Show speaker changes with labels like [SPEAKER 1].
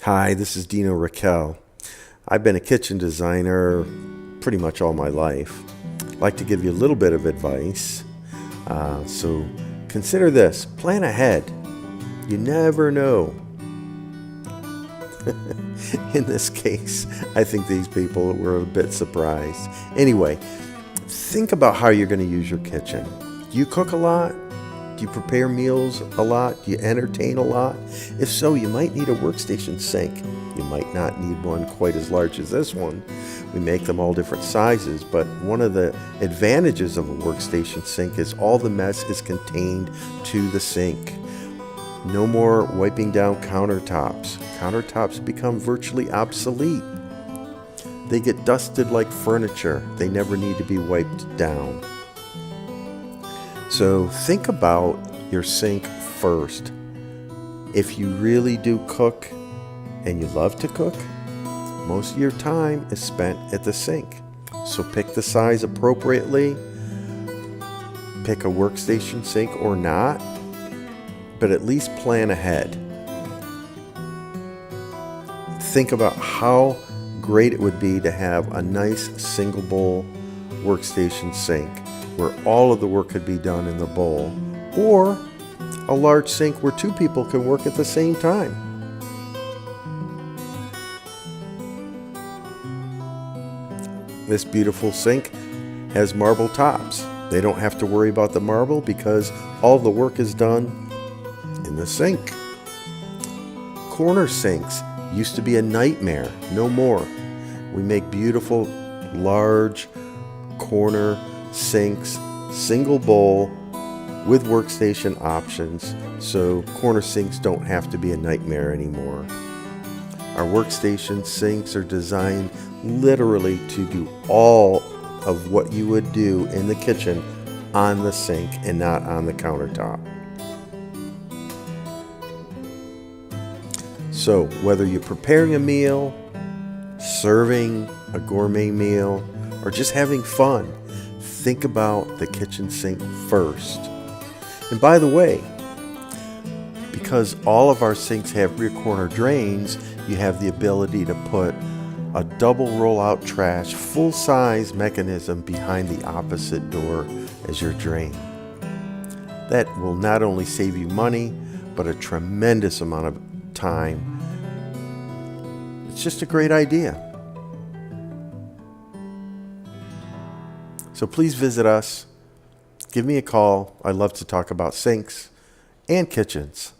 [SPEAKER 1] Hi, this is Dino Raquel. I've been a kitchen designer pretty much all my life. I'd like to give you a little bit of advice. So consider this, plan ahead. You never know. In this case, I think these people were a bit surprised. Anyway, think about how you're going to use your kitchen. Do you cook a lot? Do you prepare meals a lot? Do you entertain a lot? If so, you might need a workstation sink. You might not need one quite as large as this one. We make them all different sizes, but one of the advantages of a workstation sink is all the mess is contained to the sink. No more wiping down countertops. Countertops become virtually obsolete. They get dusted like furniture. They never need to be wiped down. So think about your sink first. If you really do cook and you love to cook, most of your time is spent at the sink. So pick the size appropriately. Pick a workstation sink or not, but at least plan ahead. Think about how great it would be to have a nice single bowl workstation sink where all of the work could be done in the bowl, or a large sink where two people can work at the same time. This beautiful sink has marble tops. They don't have to worry about the marble because all the work is done in the sink. Corner sinks used to be a nightmare, no more. We make beautiful, large corner sinks, single bowl with workstation options, so corner sinks don't have to be a nightmare anymore. Our workstation sinks are designed literally to do all of what you would do in the kitchen on the sink and not on the countertop. So whether you're preparing a meal, serving a gourmet meal, or just having fun, think about the kitchen sink first. And by the way, because all of our sinks have rear corner drains, you have the ability to put a double rollout trash, full-size mechanism behind the opposite door as your drain. That will not only save you money, but a tremendous amount of time. It's just a great idea. So please visit us. Give me a call. I love to talk about sinks and kitchens.